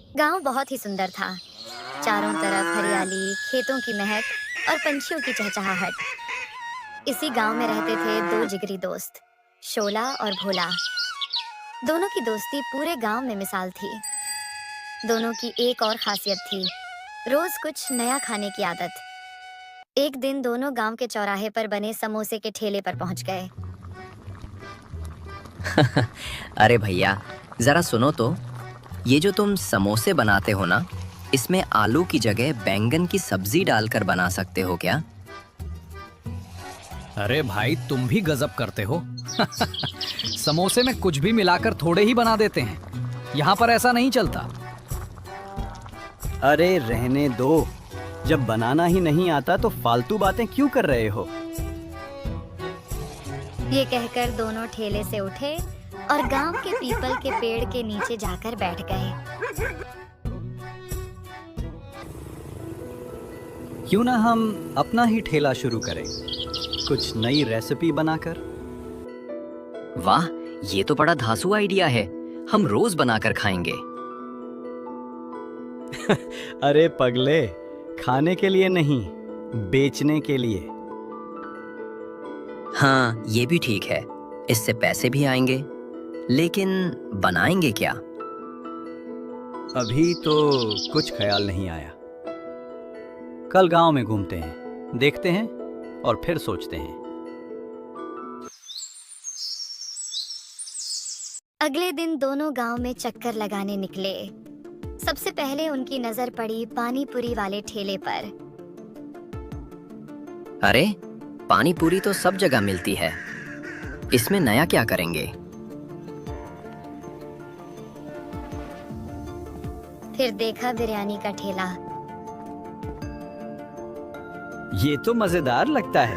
गांव बहुत ही सुंदर था। चारों तरफ हरियाली, खेतों की महक और पंछियों की चहचहाहट। इसी गांव में रहते थे दो जिगरी दोस्त, शोला और भोला। दोनों की दोस्ती पूरे गांव में मिसाल थी। दोनों की एक और खासियत थी, रोज कुछ नया खाने की आदत। एक दिन दोनों गांव के चौराहे पर बने समोसे के ठेले पर पहुंच गए। अरे भैया, जरा सुनो तो। ये जो तुम समोसे बनाते हो ना, इसमें आलू की जगह बैंगन की सब्जी डालकर बना सकते हो क्या? अरे भाई, तुम भी गजब करते हो। समोसे में कुछ भी मिलाकर थोड़े ही बना देते हैं। यहाँ पर ऐसा नहीं चलता। अरे रहने दो, जब बनाना ही नहीं आता तो फालतू बातें क्यों कर रहे हो? ये कहकर दोनों ठेले से उठे और गांव के पीपल के पेड़ के नीचे जाकर बैठ गए। क्यों ना हम अपना ही ठेला शुरू करें, कुछ नई रेसिपी बनाकर। वाह, ये तो बड़ा धांसू आइडिया है। हम रोज बनाकर खाएंगे। अरे पगले, खाने के लिए नहीं, बेचने के लिए। हाँ, ये भी ठीक है। इससे पैसे भी आएंगे। लेकिन बनाएंगे क्या? अभी तो कुछ ख्याल नहीं आया। कल गांव में घूमते हैं, देखते हैं और फिर सोचते हैं। अगले दिन दोनों गांव में चक्कर लगाने निकले। सबसे पहले उनकी नजर पड़ी पानी पूरी वाले ठेले पर। अरे, पानी पूरी तो सब जगह मिलती है। इसमें नया क्या करेंगे? फिर देखा बिरयानी का ठेला। ये तो मजेदार लगता है।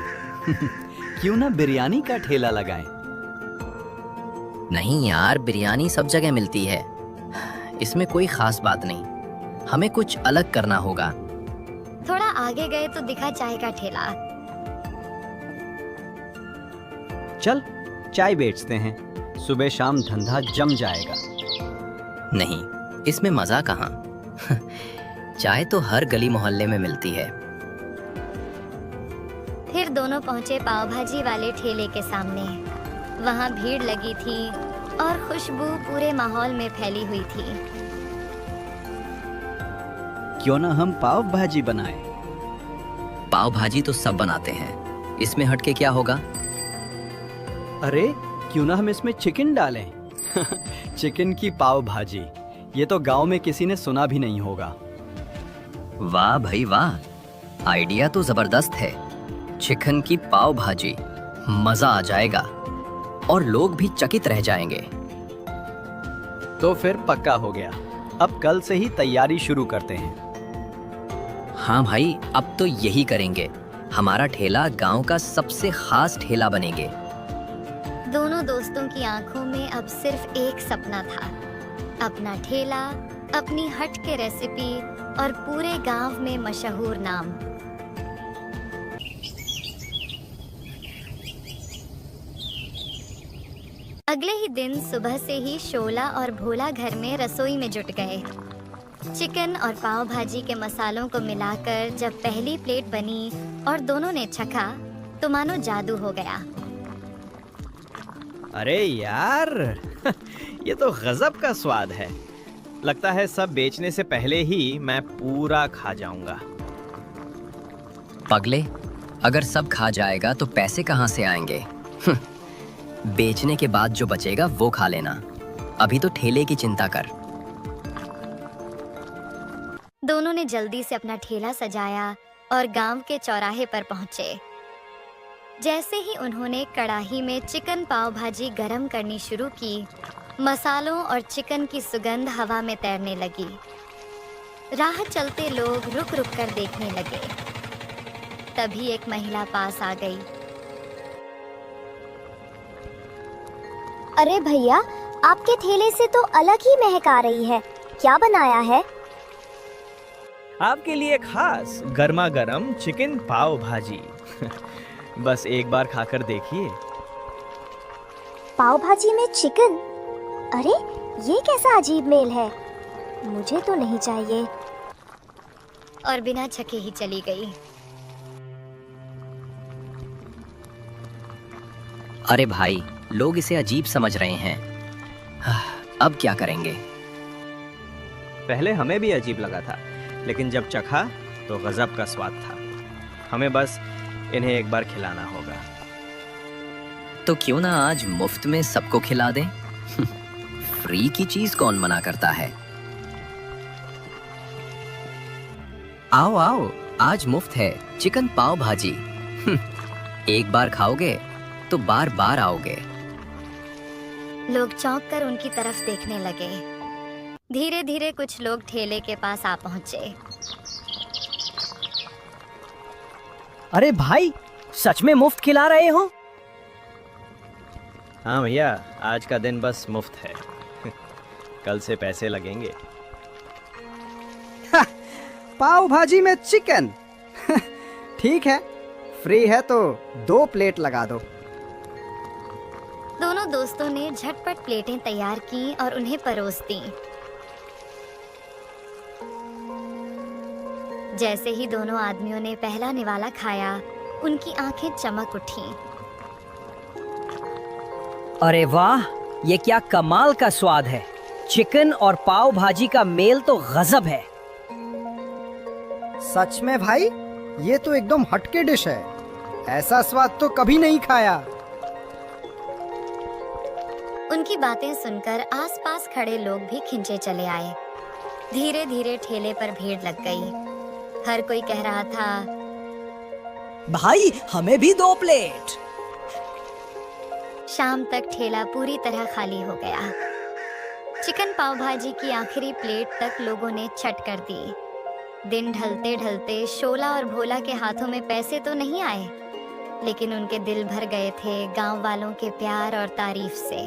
क्यों ना बिरयानी का ठेला लगाएं? नहीं यार, बिरयानी सब जगह मिलती है। इसमें कोई खास बात नहीं। हमें कुछ अलग करना होगा। थोड़ा आगे गए तो दिखा चाय का ठेला। चल, चाय बेचते हैं। सुबह शाम धंधा जम जाएगा। नहीं, इसमें मजा कहाँ। चाय तो हर गली मोहल्ले में मिलती है। फिर दोनों पहुंचे पाव भाजी वाले ठेले के सामने। वहां भीड़ लगी थी और खुशबू पूरे माहौल में फैली हुई थी। क्यों ना हम पाव भाजी बनाएं? पाव भाजी तो सब बनाते हैं। इसमें हटके क्या होगा? अरे क्यों ना हम इसमें चिकन डालें? चिकन की पाव भाजी, ये तो गांव में किसी ने सुना भी नहीं होगा। वाह भाई वाह, आइडिया तो जबरदस्त है। चिकन की पाव भाजी, मजा आ जाएगा और लोग भी चकित रह जाएंगे। तो फिर पक्का हो गया। अब कल से ही तैयारी शुरू करते हैं। हाँ भाई, अब तो यही करेंगे। हमारा ठेला गांव का सबसे खास ठेला बनेंगे। दोनों दोस्तों की आंखों में अब सिर्फ एक सपना था, अपना ठेला, अपनी हट के रेसिपी और पूरे गांव में मशहूर नाम। अगले ही दिन सुबह से ही शोला और भोला घर में रसोई में जुट गए। चिकन और पाव भाजी के मसालों को मिलाकर जब पहली प्लेट बनी और दोनों ने चखा तो मानो जादू हो गया। अरे यार, ये तो गजब का स्वाद है। लगता है सब बेचने से पहले ही मैं पूरा खा जाऊंगा। पगले, अगर सब खा जाएगा तो पैसे कहाँ से आएंगे? बेचने के बाद जो बचेगा वो खा लेना। अभी तो ठेले की चिंता कर। दोनों ने जल्दी से अपना ठेला सजाया और गांव के चौराहे पर पहुंचे। जैसे ही उन्होंने कढ़ाई में चिकन पाव भाजी गरम करनी शुरू की, मसालों और चिकन की सुगंध हवा में तैरने लगी। राह चलते लोग रुक रुक कर देखने लगे। तभी एक महिला पास आ गई। अरे भैया, आपके ठेले से तो अलग ही महक आ रही है। क्या बनाया है? आपके लिए खास गर्मा गर्म चिकन पाव भाजी। बस एक बार खाकर देखिए। पाव भाजी में चिकन? अरे ये कैसा अजीब मेल है। मुझे तो नहीं चाहिए। और बिना छके ही चली गई। अरे भाई, लोग इसे अजीब समझ रहे हैं। अब क्या करेंगे? पहले हमें भी अजीब लगा था, लेकिन जब चखा तो गजब का स्वाद था। हमें बस इन्हें एक बार खिलाना होगा। तो क्यों ना आज मुफ्त में सबको खिला दें? फ्री की चीज कौन मना करता है? आओ आओ, आज मुफ्त है चिकन पाव भाजी। एक बार खाओगे तो बार बार आओगे। लोग चौंक कर उनकी तरफ देखने लगे। धीरे धीरे कुछ लोग ठेले के पास आ पहुंचे। अरे भाई, सच में मुफ्त खिला रहे हो? हाँ भैया, आज का दिन बस मुफ्त है। कल से पैसे लगेंगे। पाव भाजी में चिकन। ठीक है, फ्री है तो 2 प्लेट लगा दो। दोनों दोस्तों ने झटपट प्लेटें तैयार की और उन्हें परोस दी। जैसे ही दोनों आदमियों ने पहला निवाला खाया, उनकी आंखें चमक उठीं। अरे वाह, ये क्या कमाल का स्वाद है। चिकन और पाव भाजी का मेल तो गजब है। सच में भाई, ये तो एकदम हटके डिश है। ऐसा स्वाद तो कभी नहीं खाया। उनकी बातें सुनकर आसपास खड़े लोग भी खिंचे चले आए। धीरे धीरे ठेले पर भीड़ लग गई। हर कोई कह रहा था, भाई हमें भी 2 प्लेट। शाम तक ठेला पूरी तरह खाली हो गया। चिकन पाव भाजी की आखिरी प्लेट तक लोगों ने छट कर दी। दिन ढलते ढलते शोला और भोला के हाथों में पैसे तो नहीं आए, लेकिन उनके दिल भर गए थे गांव वालों के प्यार और तारीफ से।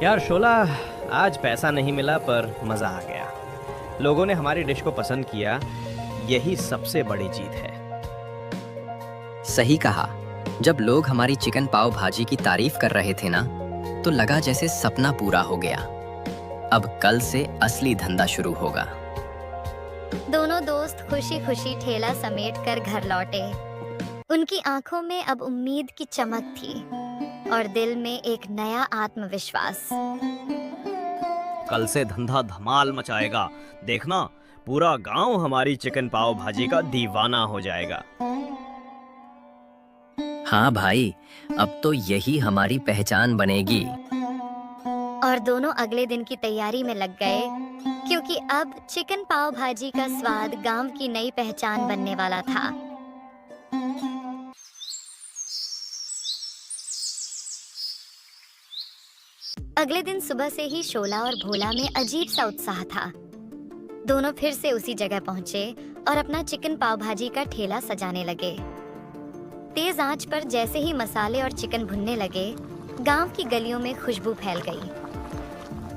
यार शोला, आज पैसा नहीं मिला पर मजा आ गया। लोगों ने हमारी डिश को पसंद किया, यही सबसे बड़ी जीत है। सही कहा। जब लोग हमारी चिकन पाव भाजी की तारीफ कर रहे थे ना, तो लगा जैसे सपना पूरा हो गया। अब कल से असली धंधा शुरू होगा। दोनों दोस्त खुशी खुशी ठेला समेट कर घर लौटे। उनकी आंखों में अब उम्मीद की चमक थी और दिल में एक नया आत्मविश्वास। कल से धंधा धमाल मचाएगा। देखना, पूरा गांव हमारी चिकन पाव भाजी का दीवाना हो जाएगा। हाँ भाई, अब तो यही हमारी पहचान बनेगी। और दोनों अगले दिन की तैयारी में लग गए, क्योंकि अब चिकन पाव भाजी का स्वाद गांव की नई पहचान बनने वाला था। अगले दिन सुबह से ही शोला और भोला में अजीब सा उत्साह था। दोनों फिर से उसी जगह पहुंचे और अपना चिकन पाव भाजी का ठेला सजाने लगे। तेज आंच पर जैसे ही मसाले और चिकन भुनने लगे, गांव की गलियों में खुशबू फैल गई।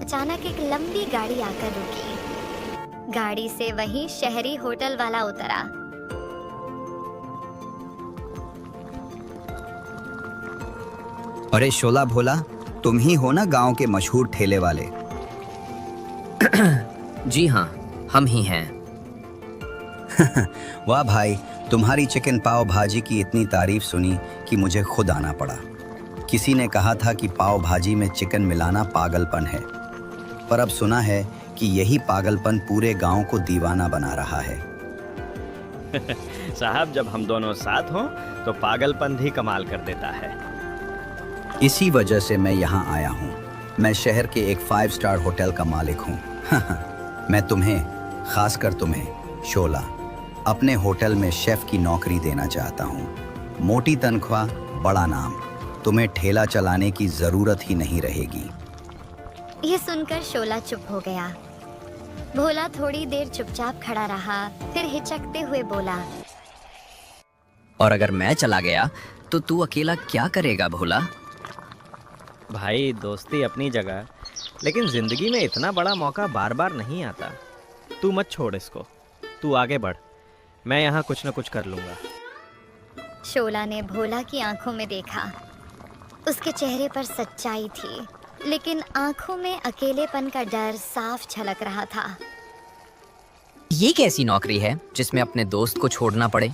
अचानक एक लंबी गाड़ी आकर रुकी। गाड़ी से वही शहरी होटल वाला उतरा। अरे शोला भोला, तुम ही हो ना गांव के मशहूर ठेले वाले? जी हाँ, हम ही हैं। वाह भाई, तुम्हारी चिकन पाव भाजी की इतनी तारीफ सुनी कि मुझे खुद आना पड़ा। किसी ने कहा था कि पाव भाजी में चिकन मिलाना पागलपन है, पर अब सुना है कि यही पागलपन पूरे गांव को दीवाना बना रहा है। साहब, जब हम दोनों साथ हों तो पागलपन भी कमाल कर देता है। इसी वजह से मैं यहाँ आया हूँ। मैं शहर के एक 5 स्टार होटल का मालिक हूँ। मैं तुम्हें, खासकर तुम्हें शोला, अपने होटल में शेफ की नौकरी देना चाहता हूँ। मोटी तनख्वाह, बड़ा नाम। तुम्हें ठेला चलाने की जरूरत ही नहीं रहेगी। ये सुनकर शोला चुप हो गया। भोला थोड़ी देर चुपचाप खड़ा रहा, फिर हिचकते हुए बोला, और अगर मैं चला गया तो तू अकेला क्या करेगा भोला? भाई, दोस्ती अपनी जगह, लेकिन जिंदगी में इतना बड़ा मौका बार बार नहीं आता। तू मत छोड़ इसको, तू आगे बढ़, मैं यहाँ कुछ न कुछ कर लूँगा। शोला ने भोला की आंखों में देखा। उसके चेहरे पर सच्चाई थी, लेकिन आंखों में अकेलेपन का डर साफ झलक रहा था। ये कैसी नौकरी है जिसमें अपने दोस्त को छोड़ना पड़े?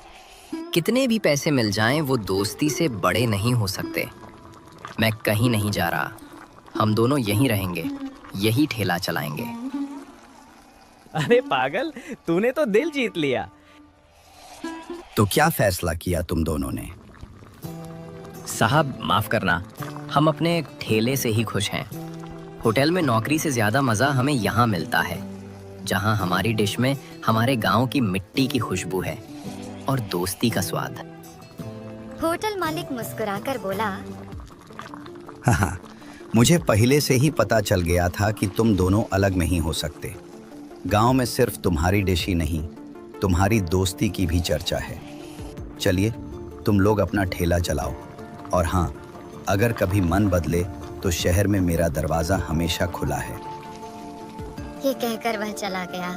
कितने भी पैसे मिल जाएं, वो दोस्ती से बड़े नहीं हो सकते। मैं कहीं नहीं जा रहा। हम दोनों यहीं रहेंगे, यही ठेला चलाएंगे। अरे पागल, तूने तो दिल जीत लिया। तो क्या फैसला किया तुम दोनों ने? साहब माफ करना, हम अपने ठेले से ही खुश हैं। होटल में नौकरी से ज्यादा मजा हमें यहाँ मिलता है, जहाँ हमारी डिश में हमारे गांव की मिट्टी की खुशबू है और दोस्ती का स्वाद। होटल मालिक मुस्कुराकर बोला, हाँ, मुझे पहले से ही पता चल गया था कि तुम दोनों अलग नहीं हो सकते। गांव में सिर्फ तुम्हारी डिश ही नहीं, तुम्हारी दोस्ती की भी चर्चा है। चलिए तुम लोग अपना ठेला चलाओ, और हाँ, अगर कभी मन बदले तो शहर में मेरा दरवाजा हमेशा खुला है। ये कहकर वह चला गया।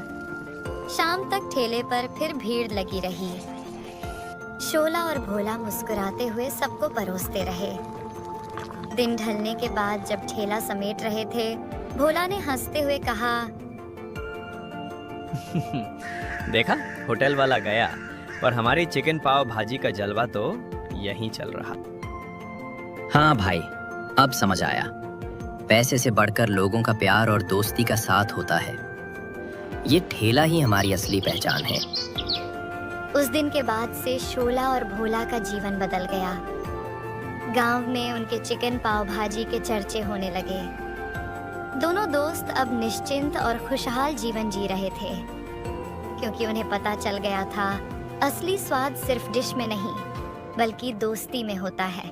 शाम तक ठेले पर फिर भीड़ लगी रही। शोला और भोला मुस्कुराते हुए सबको परोसते रहे। दिन ढलने के बाद जब ठेला समेट रहे थे, भोला ने हंसते हुए कहा, देखा, होटल वाला गया, पर हमारी चिकन पाव भाजी का जलवा तो यहीं चल रहा। हाँ भाई, अब समझ आया। पैसे से बढ़कर लोगों का प्यार और दोस्ती का साथ होता है। ये ठेला ही हमारी असली पहचान है। उस दिन के बाद से शोला और भोला का जीवन बदल गया। गांव में उनके चिकन पाव भाजी के चर्चे होने लगे। दोनों दोस्त अब निश्चिंत और खुशहाल जीवन जी रहे थे, क्योंकि उन्हें पता चल गया था असली स्वाद सिर्फ डिश में नहीं, बल्कि दोस्ती में होता है।